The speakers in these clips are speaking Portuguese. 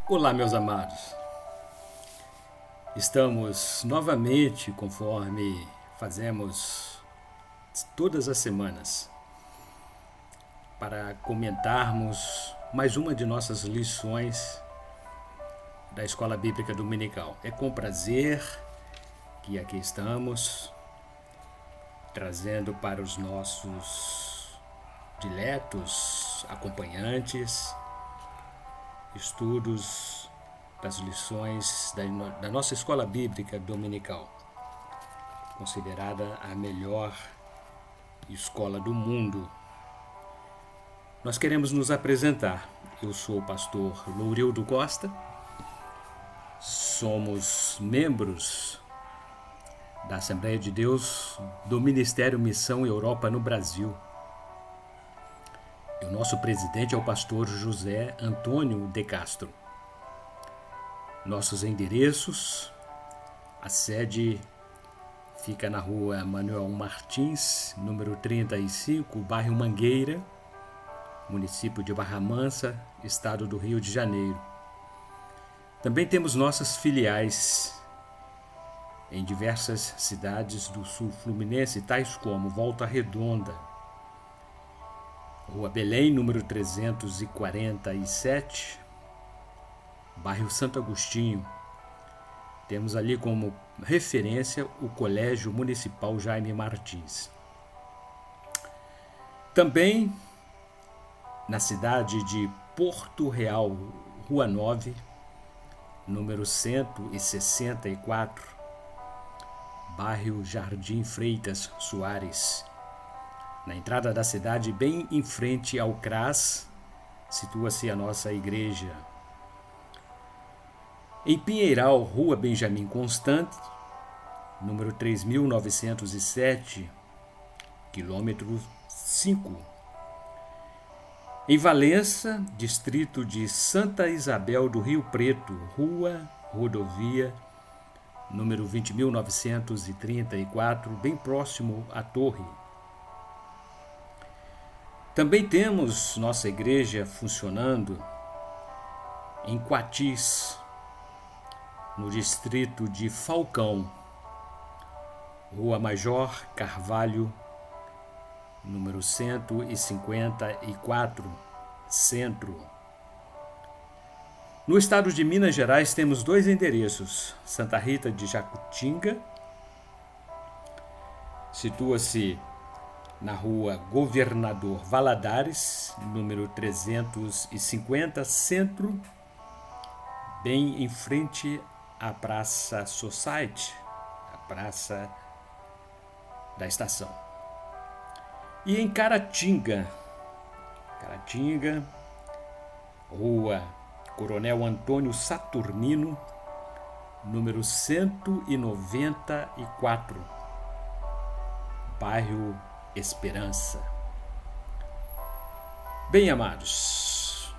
Olá, meus amados. Estamos novamente, conforme fazemos todas as semanas, para comentarmos mais uma de nossas lições da Escola Bíblica Dominical. É com prazer que aqui estamos, trazendo para os nossos diletos acompanhantes estudos das lições da nossa Escola Bíblica Dominical, considerada a melhor escola do mundo. Nós queremos nos apresentar. Eu sou o pastor Lourildo Costa, somos membros da Assembleia de Deus do Ministério Missão Europa no Brasil. E o nosso presidente é o pastor José Antônio de Castro. Nossos endereços: a sede fica na rua Manuel Martins, número 35, bairro Mangueira, município de Barra Mansa, estado do Rio de Janeiro. Também temos nossas filiais em diversas cidades do sul fluminense, tais como Volta Redonda, Rua Belém, número 347, bairro Santo Agostinho. Temos ali como referência o Colégio Municipal Jaime Martins. Também na cidade de Porto Real, Rua 9, número 164, bairro Jardim Freitas Soares. Na entrada da cidade, bem em frente ao CRAS, situa-se a nossa igreja. Em Pinheiral, Rua Benjamin Constant, número 3907, quilômetro 5. Em Valença, distrito de Santa Isabel do Rio Preto, Rodovia, número 20.934, bem próximo à Torre. Também temos nossa igreja funcionando em Quatis, no distrito de Falcão, Rua Major Carvalho, número 154, Centro. No estado de Minas Gerais temos dois endereços: Santa Rita de Jacutinga, situa-se na rua Governador Valadares, número 350, Centro, bem em frente à Praça Society, a praça da estação. E em Caratinga, Rua Coronel Antônio Saturnino, número 194, bairro Esperança. Bem, amados,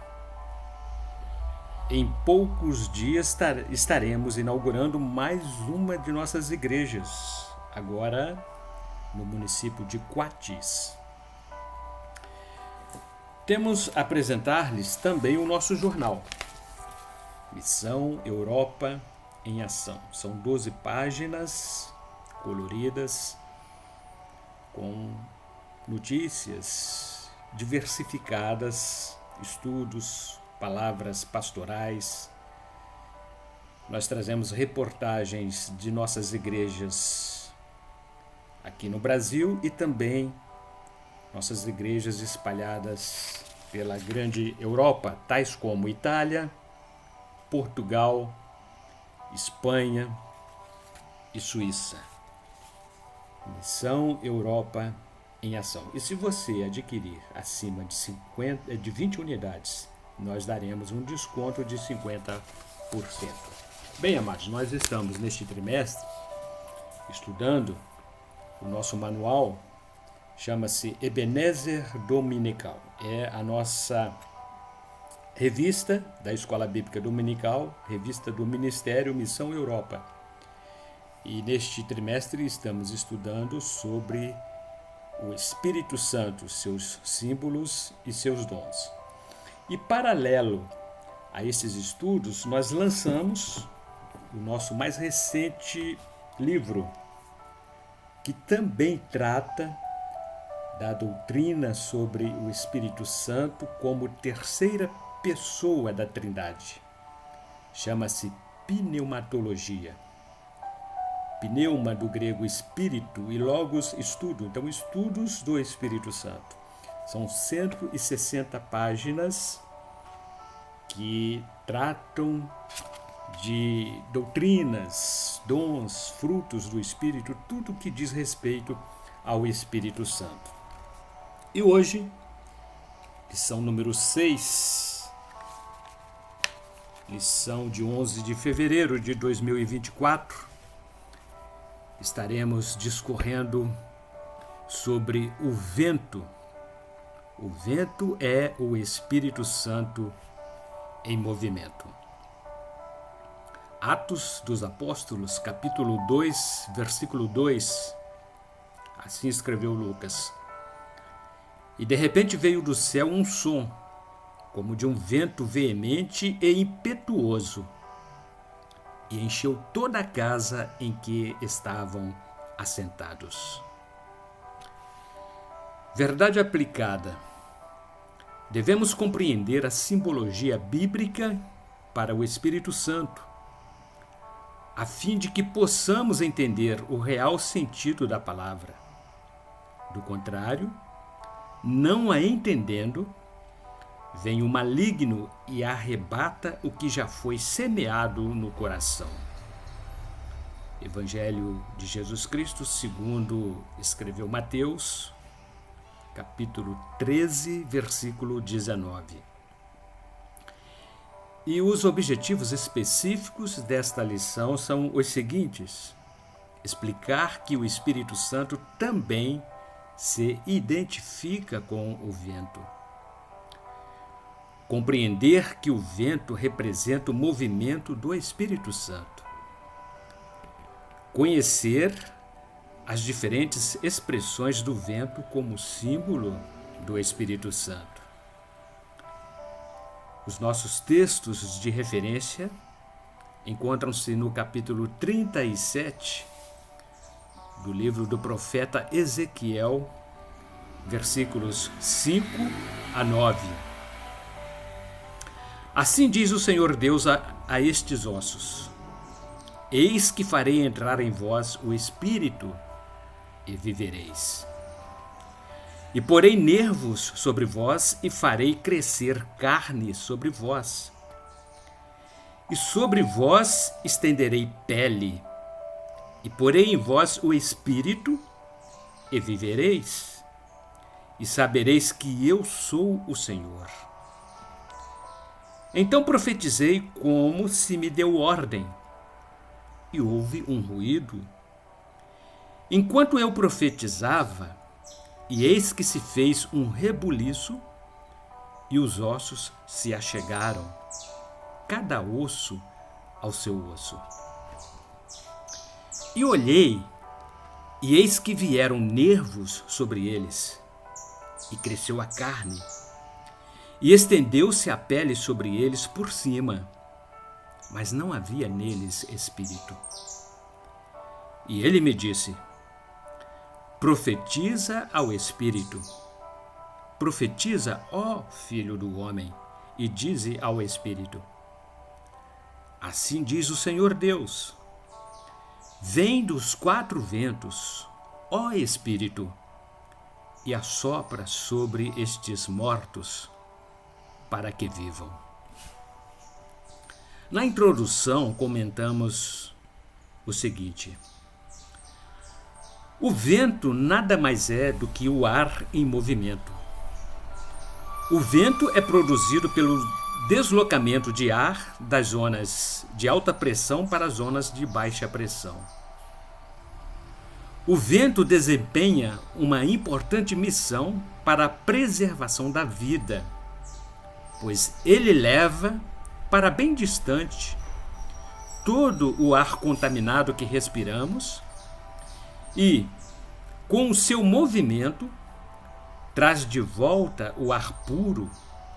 em poucos dias estaremos inaugurando mais uma de nossas igrejas, agora no município de Quatis. Temos a apresentar-lhes também o nosso jornal, Missão Europa em Ação. São 12 páginas coloridas, com notícias diversificadas, estudos, palavras pastorais. Nós trazemos reportagens de nossas igrejas aqui no Brasil e também nossas igrejas espalhadas pela grande Europa, tais como Itália, Portugal, Espanha e Suíça. Missão Europa em Ação. E se você adquirir acima de 20 unidades, nós daremos um desconto de 50%. Bem, amados, nós estamos neste trimestre estudando o nosso manual, chama-se Ebenezer Dominical. É a nossa revista da Escola Bíblica Dominical, revista do Ministério Missão Europa. E neste trimestre estamos estudando sobre o Espírito Santo, seus símbolos e seus dons. E paralelo a esses estudos, nós lançamos o nosso mais recente livro, que também trata da doutrina sobre o Espírito Santo como terceira pessoa da Trindade. Chama-se Pneumatologia. Pneuma do grego espírito e logos estudo. Então, estudos do Espírito Santo. São 160 páginas que tratam de doutrinas, dons, frutos do Espírito, tudo que diz respeito ao Espírito Santo. E hoje, lição número 6, lição de 11 de fevereiro de 2024, estaremos discorrendo sobre o vento. O vento é o Espírito Santo em movimento. Atos dos Apóstolos, capítulo 2, versículo 2. Assim escreveu Lucas. E de repente veio do céu um som, como de um vento veemente e impetuoso, e encheu toda a casa em que estavam assentados. Verdade aplicada. Devemos compreender a simbologia bíblica para o Espírito Santo, a fim de que possamos entender o real sentido da palavra. Do contrário, não a entendendo, vem o maligno e arrebata o que já foi semeado no coração. Evangelho de Jesus Cristo, segundo escreveu Mateus, capítulo 13, versículo 19. E os objetivos específicos desta lição são os seguintes: explicar que o Espírito Santo também se identifica com o vento. Compreender que o vento representa o movimento do Espírito Santo. Conhecer as diferentes expressões do vento como símbolo do Espírito Santo. Os nossos textos de referência encontram-se no capítulo 37 do livro do profeta Ezequiel, versículos 5 a 9. Assim diz o Senhor Deus a estes ossos: Eis que farei entrar em vós o Espírito, e vivereis. E porei nervos sobre vós, e farei crescer carne sobre vós. E sobre vós estenderei pele, e porei em vós o Espírito, e vivereis. E sabereis que eu sou o Senhor. Então profetizei como se me deu ordem, e houve um ruído. Enquanto eu profetizava, e eis que se fez um rebuliço, e os ossos se achegaram, cada osso ao seu osso. E olhei, e eis que vieram nervos sobre eles, e cresceu a carne, e estendeu-se a pele sobre eles por cima, mas não havia neles espírito. E ele me disse: profetiza ao Espírito. Profetiza, ó Filho do homem, e dize ao Espírito: assim diz o Senhor Deus: vem dos quatro ventos, ó Espírito, e assopra sobre estes mortos, para que vivam. Na introdução, comentamos o seguinte: o vento nada mais é do que o ar em movimento. O vento é produzido pelo deslocamento de ar das zonas de alta pressão para as zonas de baixa pressão. O vento desempenha uma importante missão para a preservação da vida, pois ele leva para bem distante todo o ar contaminado que respiramos e, com o seu movimento, traz de volta o ar puro,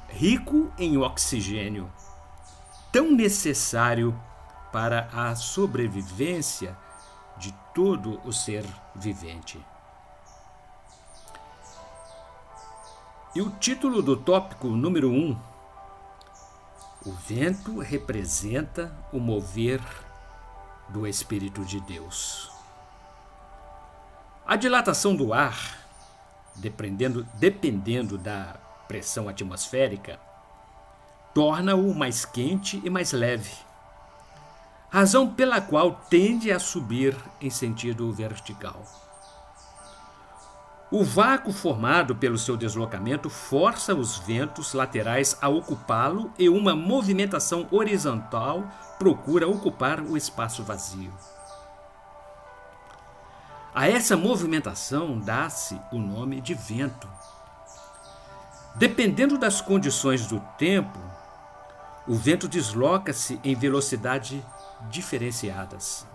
rico em oxigênio, tão necessário para a sobrevivência de todo o ser vivente. E o título do tópico número 1: o vento representa o mover do Espírito de Deus. A dilatação do ar, dependendo da pressão atmosférica, torna-o mais quente e mais leve, razão pela qual tende a subir em sentido vertical. O vácuo formado pelo seu deslocamento força os ventos laterais a ocupá-lo e uma movimentação horizontal procura ocupar o espaço vazio. A essa movimentação dá-se o nome de vento. Dependendo das condições do tempo, o vento desloca-se em velocidades diferenciadas.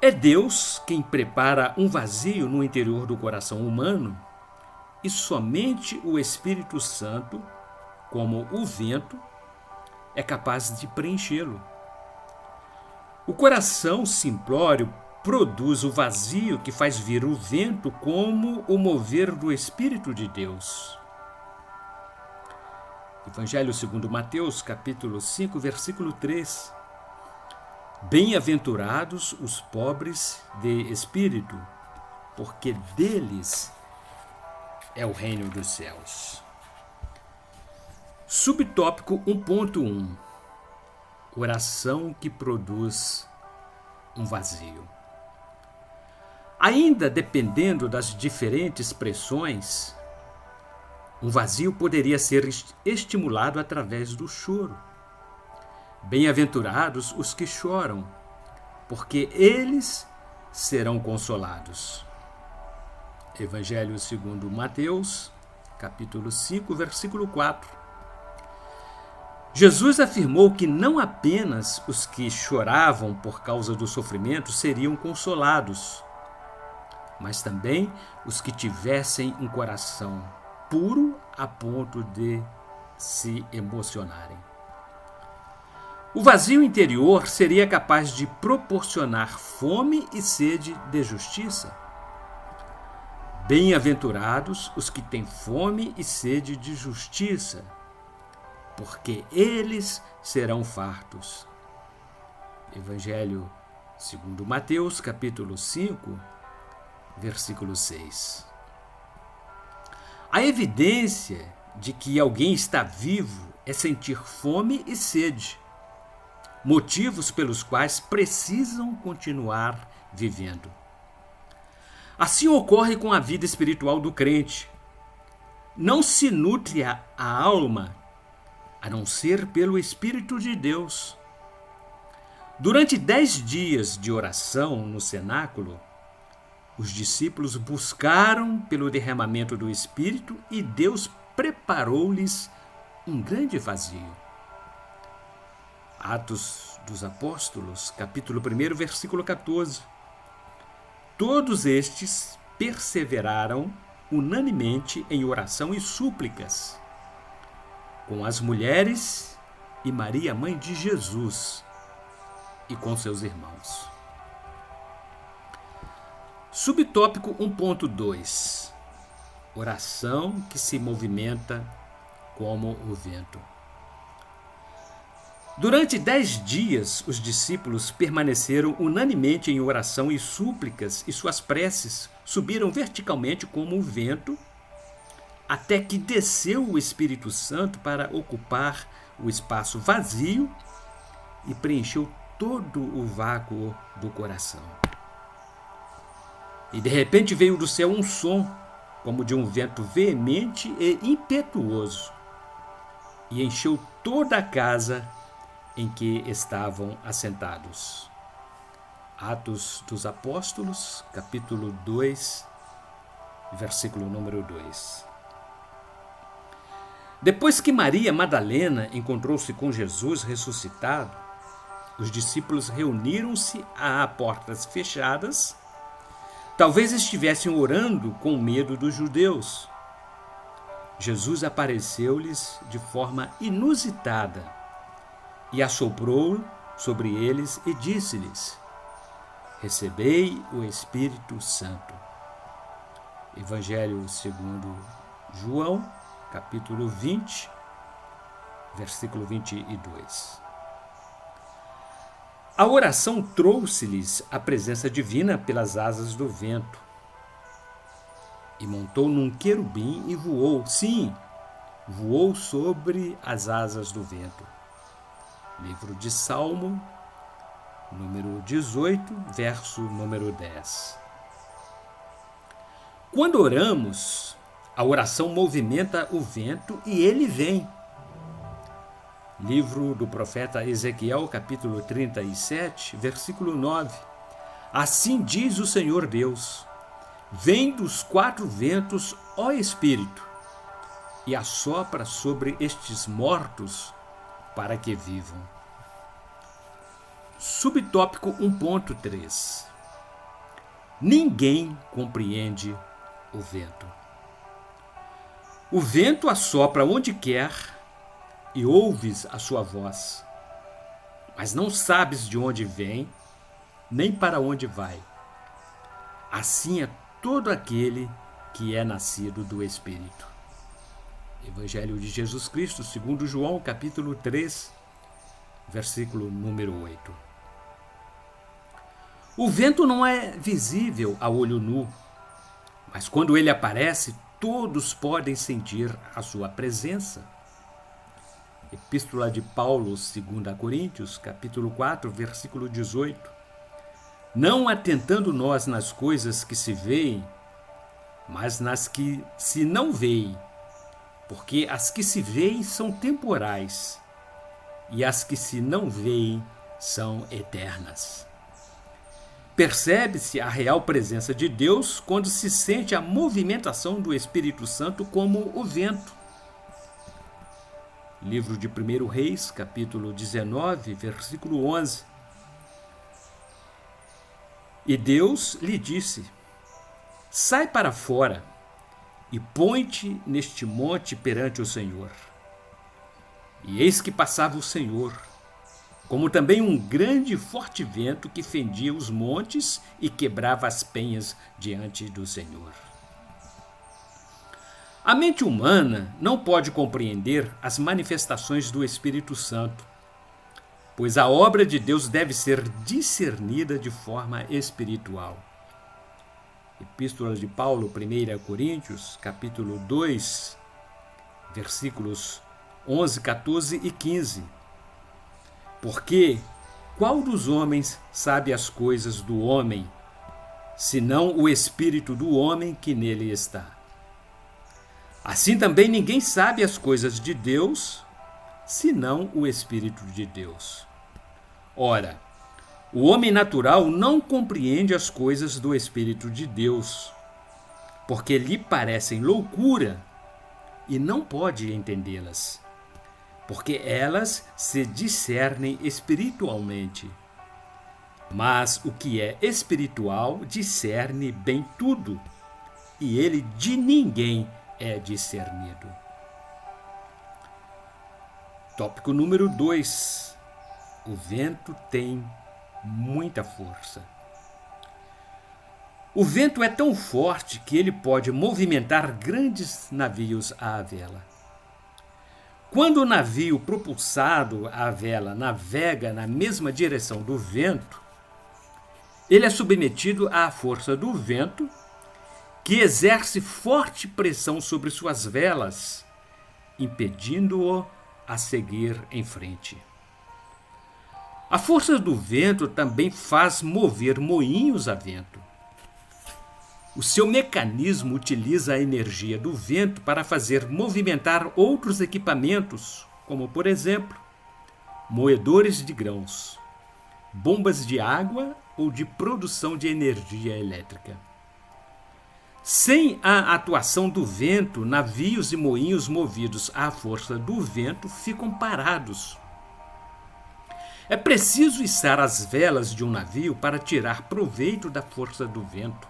É Deus quem prepara um vazio no interior do coração humano e somente o Espírito Santo, como o vento, é capaz de preenchê-lo. O coração simplório produz o vazio que faz vir o vento como o mover do Espírito de Deus. Evangelho segundo Mateus, capítulo 5, versículo 3. Bem-aventurados os pobres de espírito, porque deles é o reino dos céus. Subtópico 1.1: oração que produz um vazio. Ainda dependendo das diferentes pressões, um vazio poderia ser estimulado através do choro. Bem-aventurados os que choram, porque eles serão consolados. Evangelho segundo Mateus, capítulo 5, versículo 4. Jesus afirmou que não apenas os que choravam por causa do sofrimento seriam consolados, mas também os que tivessem um coração puro a ponto de se emocionarem. O vazio interior seria capaz de proporcionar fome e sede de justiça. Bem-aventurados os que têm fome e sede de justiça, porque eles serão fartos. Evangelho segundo Mateus, capítulo 5, versículo 6. A evidência de que alguém está vivo é sentir fome e sede, motivos pelos quais precisam continuar vivendo. Assim ocorre com a vida espiritual do crente. Não se nutre a alma a não ser pelo Espírito de Deus. Durante 10 dias de oração no cenáculo, os discípulos buscaram pelo derramamento do Espírito e Deus preparou-lhes um grande vazio. Atos dos Apóstolos, capítulo 1, versículo 14. Todos estes perseveraram unanimemente em oração e súplicas, com as mulheres e Maria, mãe de Jesus, e com seus irmãos. Subtópico 1.2: oração que se movimenta como o vento. Durante 10 dias, os discípulos permaneceram unanimemente em oração e súplicas, e suas preces subiram verticalmente como o vento, até que desceu o Espírito Santo para ocupar o espaço vazio e preencheu todo o vácuo do coração. E de repente veio do céu um som, como de um vento veemente e impetuoso, e encheu toda a casa em que estavam assentados. Atos dos Apóstolos, capítulo 2, versículo número 2. Depois que Maria Madalena encontrou-se com Jesus ressuscitado, os discípulos reuniram-se a portas fechadas. Talvez estivessem orando com medo dos judeus. Jesus apareceu-lhes de forma inusitada e assoprou sobre eles e disse-lhes: recebei o Espírito Santo. Evangelho segundo João, capítulo 20, versículo 22. A oração trouxe-lhes a presença divina pelas asas do vento. E montou num querubim e voou, sim, voou sobre as asas do vento. Livro de Salmo, número 18, verso número 10. Quando oramos, a oração movimenta o vento e ele vem. Livro do profeta Ezequiel, capítulo 37, versículo 9. Assim diz o Senhor Deus: vem dos quatro ventos, ó Espírito, e assopra sobre estes mortos para que vivam. Subtópico 1.3. Ninguém compreende o vento. O vento assopra onde quer e ouves a sua voz, mas não sabes de onde vem, nem para onde vai. Assim é todo aquele que é nascido do Espírito. Evangelho de Jesus Cristo, segundo João, capítulo 3, versículo número 8. O vento não é visível a olho nu, mas quando ele aparece, todos podem sentir a sua presença. Epístola de Paulo, 2 Coríntios, capítulo 4, versículo 18. Não atentando nós nas coisas que se veem, mas nas que se não veem, porque as que se veem são temporais, e as que se não veem são eternas. Percebe-se a real presença de Deus quando se sente a movimentação do Espírito Santo como o vento. Livro de 1 Reis, capítulo 19, versículo 11. E Deus lhe disse: sai para fora e põe-te neste monte perante o Senhor. E eis que passava o Senhor, como também um grande e forte vento que fendia os montes e quebrava as penhas diante do Senhor. A mente humana não pode compreender as manifestações do Espírito Santo, pois a obra de Deus deve ser discernida de forma espiritual. Epístola de Paulo, 1 Coríntios, capítulo 2, versículos 11, 14 e 15. Porque qual dos homens sabe as coisas do homem, senão o espírito do homem que nele está? Assim também ninguém sabe as coisas de Deus, senão o Espírito de Deus. Ora, o homem natural não compreende as coisas do Espírito de Deus, porque lhe parecem loucura e não pode entendê-las, porque elas se discernem espiritualmente. Mas o que é espiritual discerne bem tudo, e ele de ninguém é discernido. Tópico número 2. O vento tem muita força. O vento é tão forte que ele pode movimentar grandes navios à vela. Quando o navio propulsado à vela navega na mesma direção do vento, ele é submetido à força do vento, que exerce forte pressão sobre suas velas, impedindo-o a seguir em frente. A força do vento também faz mover moinhos a vento. O seu mecanismo utiliza a energia do vento para fazer movimentar outros equipamentos, como, por exemplo, moedores de grãos, bombas de água ou de produção de energia elétrica. Sem a atuação do vento, navios e moinhos movidos à força do vento ficam parados. É preciso içar as velas de um navio para tirar proveito da força do vento.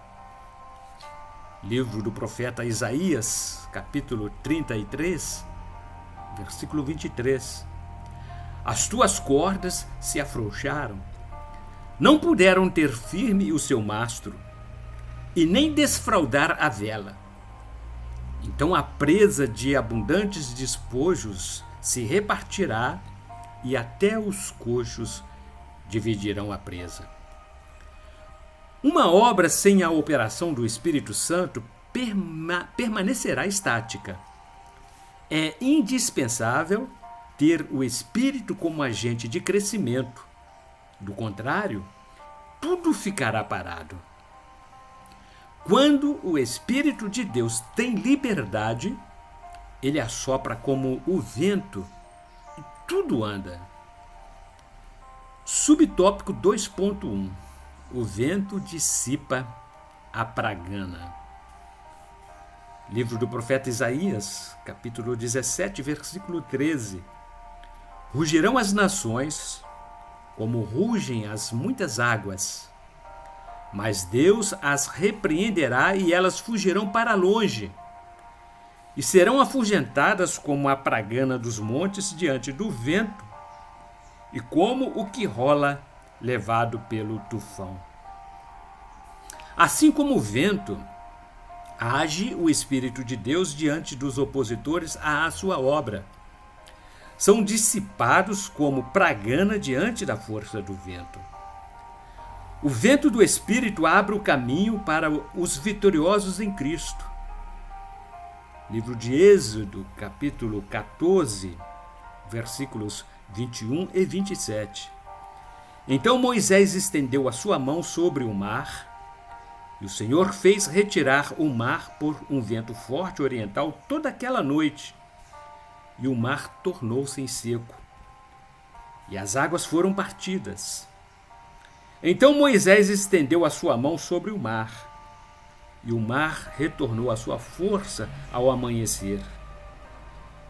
Livro do profeta Isaías, capítulo 33, versículo 23. As tuas cordas se afrouxaram, não puderam ter firme o seu mastro, e nem desfraldar a vela. Então a presa de abundantes despojos se repartirá, e até os coxos dividirão a presa. Uma obra sem a operação do Espírito Santo permanecerá estática. É indispensável ter o Espírito como agente de crescimento. Do contrário, tudo ficará parado. Quando o Espírito de Deus tem liberdade, ele assopra como o vento e tudo anda. Subtópico 2.1. O vento dissipa a pragana. Livro do profeta Isaías, capítulo 17, versículo 13. Rugirão as nações, como rugem as muitas águas, mas Deus as repreenderá e elas fugirão para longe, e serão afugentadas como a pragana dos montes diante do vento, e como o que rola levado pelo tufão. Assim como o vento, age o Espírito de Deus diante dos opositores à sua obra. São dissipados como pragana diante da força do vento. O vento do Espírito abre o caminho para os vitoriosos em Cristo. Livro de Êxodo, capítulo 14, versículos 21 e 27. Então Moisés estendeu a sua mão sobre o mar, e o Senhor fez retirar o mar por um vento forte oriental toda aquela noite, e o mar tornou-se em seco, e as águas foram partidas. Então Moisés estendeu a sua mão sobre o mar, e o mar retornou à sua força ao amanhecer.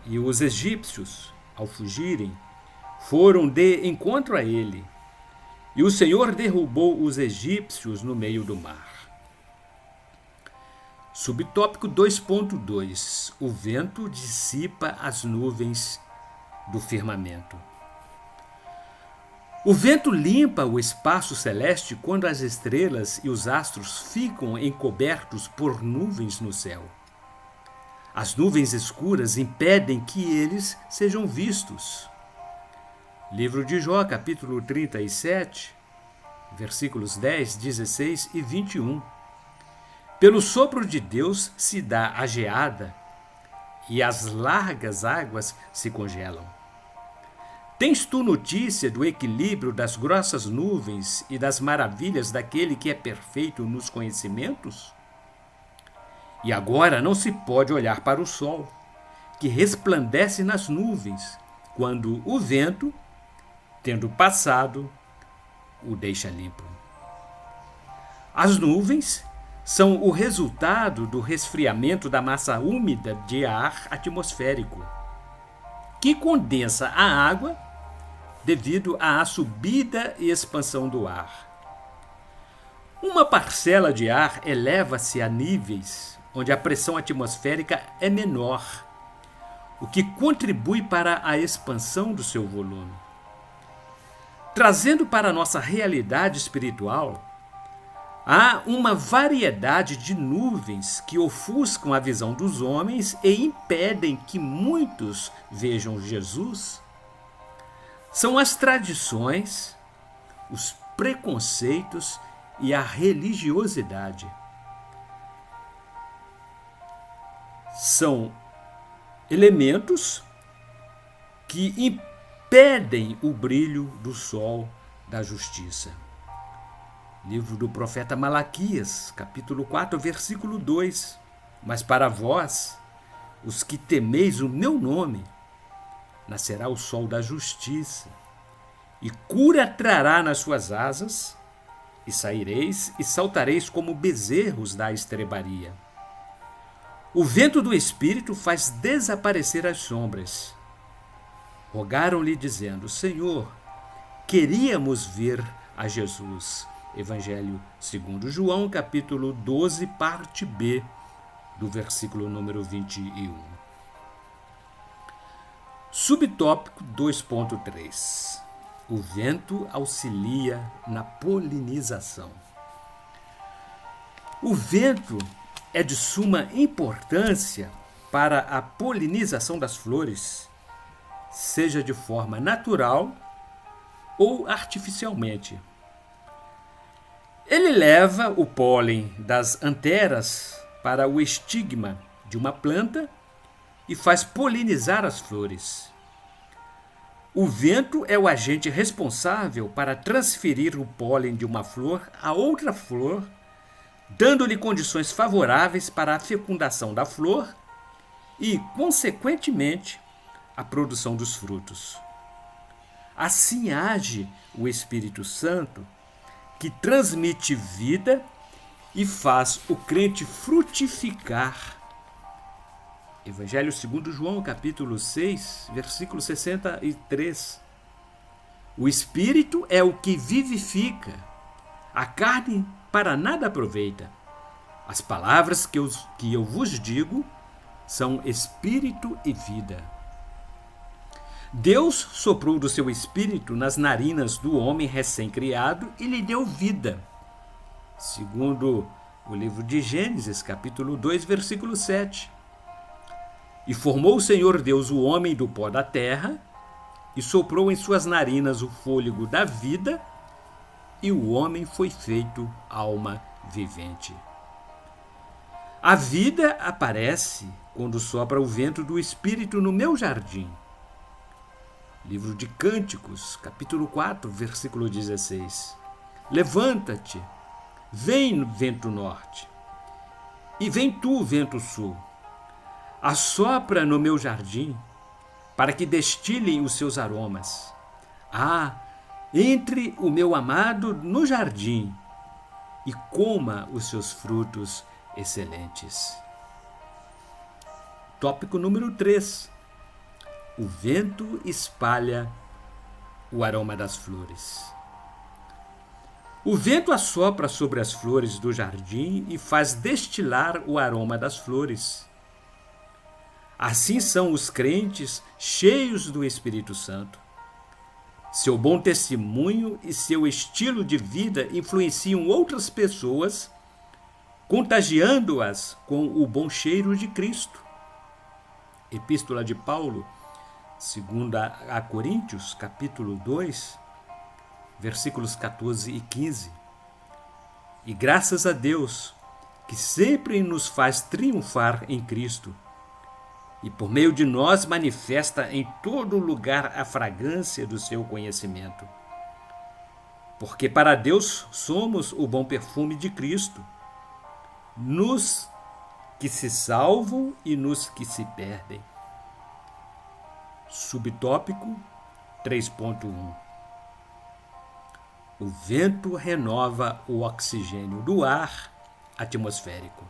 E os egípcios, ao fugirem, foram de encontro a ele, e o Senhor derrubou os egípcios no meio do mar. Subtópico 2.2. O vento dissipa as nuvens do firmamento. O vento limpa o espaço celeste quando as estrelas e os astros ficam encobertos por nuvens no céu. As nuvens escuras impedem que eles sejam vistos. Livro de Jó, capítulo 37, versículos 10, 16 e 21. Pelo sopro de Deus se dá a geada, e as largas águas se congelam. Tens tu notícia do equilíbrio das grossas nuvens e das maravilhas daquele que é perfeito nos conhecimentos? E agora não se pode olhar para o sol, que resplandece nas nuvens, quando o vento, tendo passado, o deixa limpo. As nuvens são o resultado do resfriamento da massa úmida de ar atmosférico, que condensa a água devido à subida e expansão do ar. Uma parcela de ar eleva-se a níveis onde a pressão atmosférica é menor, o que contribui para a expansão do seu volume. Trazendo para a nossa realidade espiritual, há uma variedade de nuvens que ofuscam a visão dos homens e impedem que muitos vejam Jesus. São as tradições, os preconceitos e a religiosidade. São elementos que impedem o brilho do sol da justiça. Livro do profeta Malaquias, capítulo 4, versículo 2. Mas para vós, os que temeis o meu nome, nascerá o sol da justiça, e cura trará nas suas asas, e saireis e saltareis como bezerros da estrebaria. O vento do Espírito faz desaparecer as sombras. Rogaram-lhe dizendo: Senhor, queríamos ver a Jesus. Evangelho segundo João, capítulo 12, parte B, do versículo número 21. Subtópico 2.3. O vento auxilia na polinização. O vento é de suma importância para a polinização das flores, seja de forma natural ou artificialmente. Ele leva o pólen das anteras para o estigma de uma planta e faz polinizar as flores. O vento é o agente responsável para transferir o pólen de uma flor a outra flor, dando-lhe condições favoráveis para a fecundação da flor e, consequentemente, a produção dos frutos. Assim age o Espírito Santo, que transmite vida e faz o crente frutificar. Evangelho segundo João, capítulo 6, versículo 63. O Espírito é o que vivifica, a carne para nada aproveita. As palavras que eu vos digo são espírito e vida. Deus soprou do seu espírito nas narinas do homem recém-criado e lhe deu vida. Segundo o livro de Gênesis, capítulo 2, versículo 7. E formou o Senhor Deus o homem do pó da terra, e soprou em suas narinas o fôlego da vida, e o homem foi feito alma vivente. A vida aparece quando sopra o vento do Espírito no meu jardim. Livro de Cânticos, capítulo 4, versículo 16. Levanta-te, vem vento norte, e vem tu, vento sul. Assopra no meu jardim, para que destilem os seus aromas. Entre o meu amado no jardim, e coma os seus frutos excelentes. Tópico número 3. O vento espalha o aroma das flores. O vento assopra sobre as flores do jardim e faz destilar o aroma das flores. Assim são os crentes cheios do Espírito Santo. Seu bom testemunho e seu estilo de vida influenciam outras pessoas, contagiando-as com o bom cheiro de Cristo. Epístola de Paulo, 2 a Coríntios, capítulo 2, versículos 14 e 15. E graças a Deus, que sempre nos faz triunfar em Cristo, e por meio de nós manifesta em todo lugar a fragrância do seu conhecimento. Porque para Deus somos o bom perfume de Cristo, nos que se salvam e nos que se perdem. Subtópico 3.1. O vento renova o oxigênio do ar atmosférico.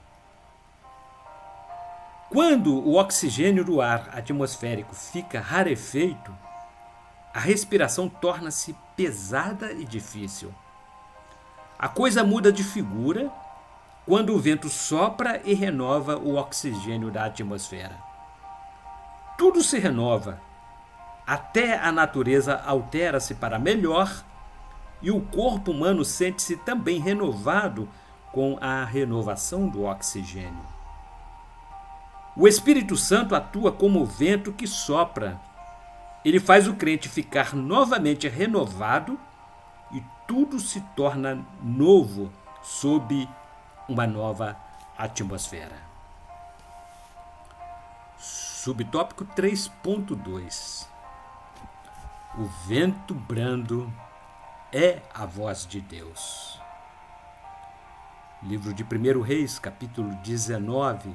Quando o oxigênio do ar atmosférico fica rarefeito, a respiração torna-se pesada e difícil. A coisa muda de figura quando o vento sopra e renova o oxigênio da atmosfera. Tudo se renova, até a natureza altera-se para melhor e o corpo humano sente-se também renovado com a renovação do oxigênio. O Espírito Santo atua como o vento que sopra. Ele faz o crente ficar novamente renovado e tudo se torna novo sob uma nova atmosfera. Subtópico 3.2. O vento brando é a voz de Deus. Livro de 1 Reis, capítulo 19,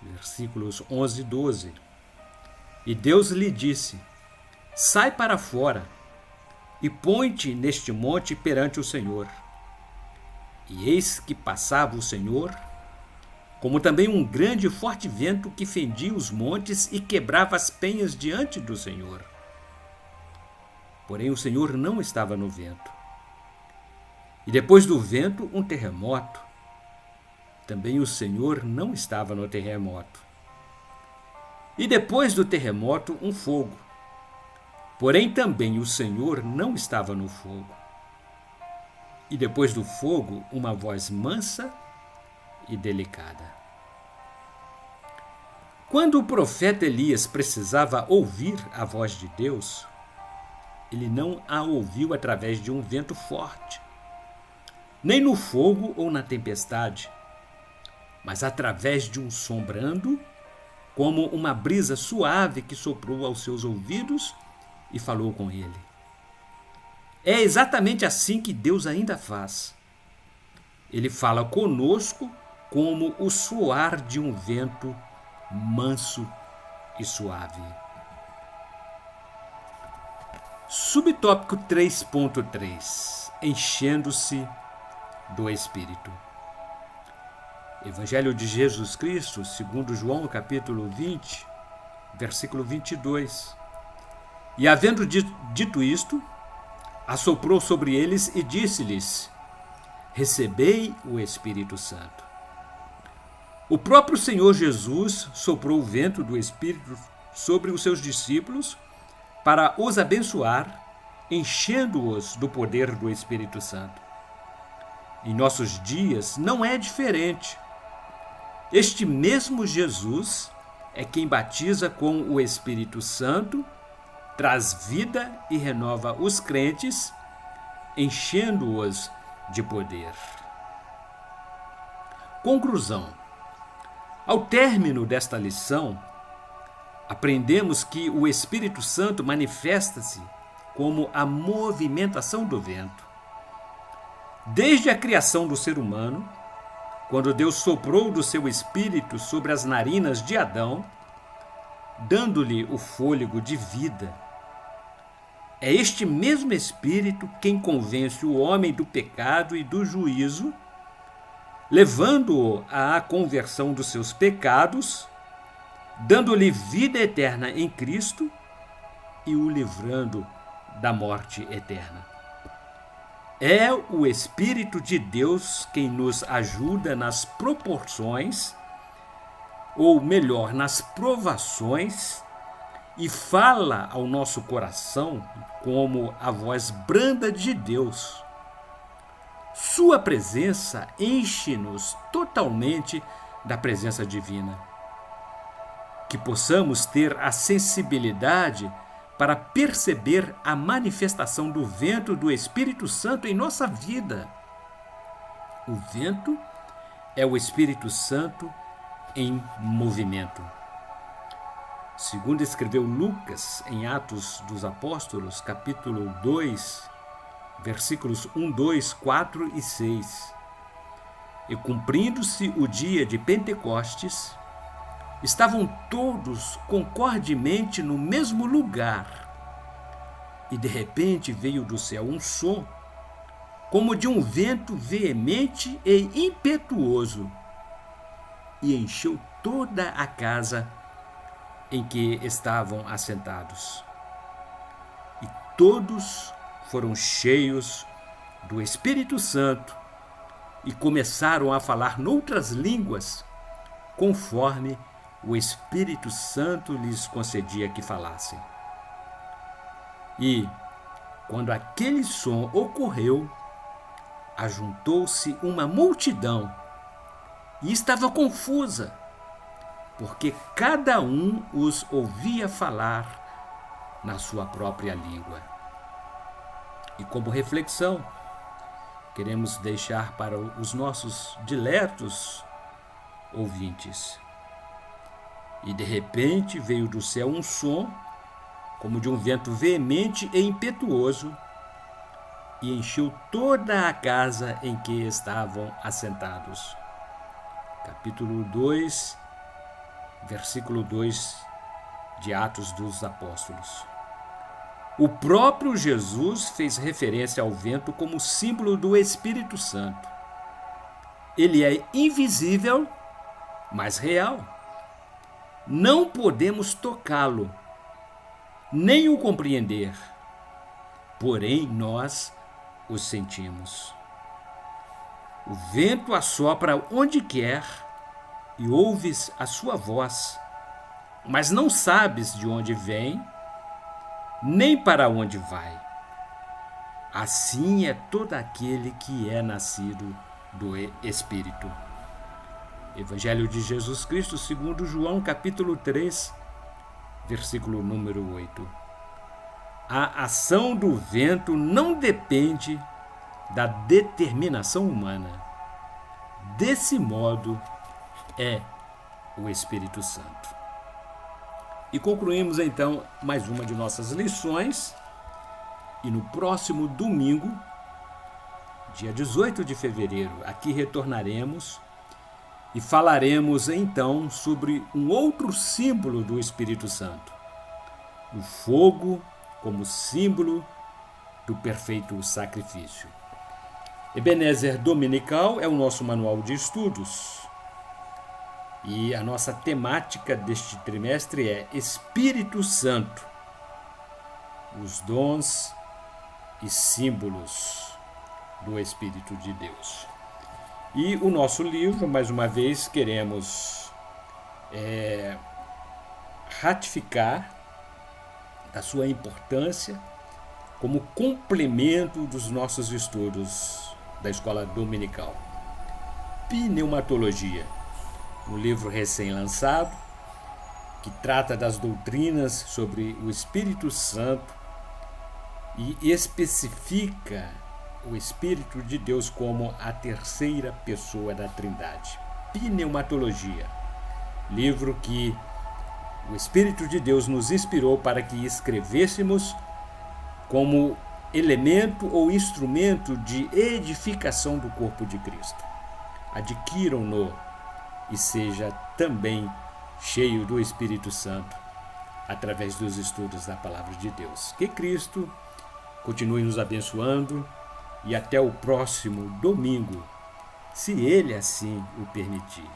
versículos 11 e 12. E Deus lhe disse: sai para fora e põe-te neste monte perante o Senhor. E eis que passava o Senhor, como também um grande e forte vento que fendia os montes e quebrava as penhas diante do Senhor. Porém o Senhor não estava no vento. E depois do vento, um terremoto. também o Senhor não estava no terremoto. E depois do terremoto, um fogo. Porém, também o Senhor não estava no fogo. E depois do fogo, uma voz mansa e delicada. Quando o profeta Elias precisava ouvir a voz de Deus, ele não a ouviu através de um vento forte, nem no fogo ou na tempestade, mas através de um som brando, como uma brisa suave que soprou aos seus ouvidos e falou com ele. É exatamente assim que Deus ainda faz. Ele fala conosco como o soar de um vento manso e suave. Subtópico 3.3 Enchendo-se do Espírito. Evangelho de Jesus Cristo, segundo João, capítulo 20, versículo 22. E havendo dito isto, assoprou sobre eles e disse-lhes: recebei o Espírito Santo. O próprio Senhor Jesus soprou o vento do Espírito sobre os seus discípulos para os abençoar, enchendo-os do poder do Espírito Santo. Em nossos dias não é diferente. Este mesmo Jesus é quem batiza com o Espírito Santo, traz vida e renova os crentes, enchendo-os de poder. Conclusão. Ao término desta lição, aprendemos que o Espírito Santo manifesta-se como a movimentação do vento. Desde a criação do ser humano, quando Deus soprou do seu Espírito sobre as narinas de Adão, dando-lhe o fôlego de vida, é este mesmo Espírito quem convence o homem do pecado e do juízo, levando-o à conversão dos seus pecados, dando-lhe vida eterna em Cristo e o livrando da morte eterna. É o Espírito de Deus quem nos ajuda nas proporções, ou melhor, nas provações, e fala ao nosso coração como a voz branda de Deus. Sua presença enche-nos totalmente da presença divina. Que possamos ter a sensibilidade para perceber a manifestação do vento do Espírito Santo em nossa vida. O vento é o Espírito Santo em movimento. Segundo escreveu Lucas em Atos dos Apóstolos, capítulo 2, versículos 1, 2, 4 e 6. E cumprindo-se o dia de Pentecostes, estavam todos concordemente no mesmo lugar. E de repente veio do céu um som, como de um vento veemente e impetuoso, e encheu toda a casa em que estavam assentados. E todos foram cheios do Espírito Santo e começaram a falar noutras línguas, conforme o Espírito Santo lhes concedia que falassem. E, quando aquele som ocorreu, ajuntou-se uma multidão e estava confusa, porque cada um os ouvia falar na sua própria língua. E como reflexão, queremos deixar para os nossos diletos ouvintes. E de repente veio do céu um som, como de um vento veemente e impetuoso, e encheu toda a casa em que estavam assentados. Capítulo 2, versículo 2 de Atos dos Apóstolos. O próprio Jesus fez referência ao vento como símbolo do Espírito Santo. Ele é invisível, mas real. Não podemos tocá-lo, nem o compreender, porém nós o sentimos. O vento assopra onde quer e ouves a sua voz, mas não sabes de onde vem, nem para onde vai. Assim é todo aquele que é nascido do Espírito. Evangelho de Jesus Cristo, segundo João, capítulo 3, versículo número 8. A ação do vento não depende da determinação humana. Desse modo é o Espírito Santo. E concluímos então mais uma de nossas lições. E no próximo domingo, dia 18 de fevereiro, aqui retornaremos e falaremos então sobre um outro símbolo do Espírito Santo. O fogo como símbolo do perfeito sacrifício. Ebenezer Dominical é o nosso manual de estudos. E a nossa temática deste trimestre é Espírito Santo, os dons e símbolos do Espírito de Deus. E o nosso livro, mais uma vez, queremos ratificar a sua importância como complemento dos nossos estudos da escola dominical. Pneumatologia, um livro recém-lançado que trata das doutrinas sobre o Espírito Santo e especifica o Espírito de Deus como a terceira pessoa da Trindade. Pneumatologia, livro que o Espírito de Deus nos inspirou para que escrevêssemos como elemento ou instrumento de edificação do corpo de Cristo. Adquiram-no e seja também cheio do Espírito Santo através dos estudos da Palavra de Deus. Que Cristo continue nos abençoando e até o próximo domingo, se Ele assim o permitir.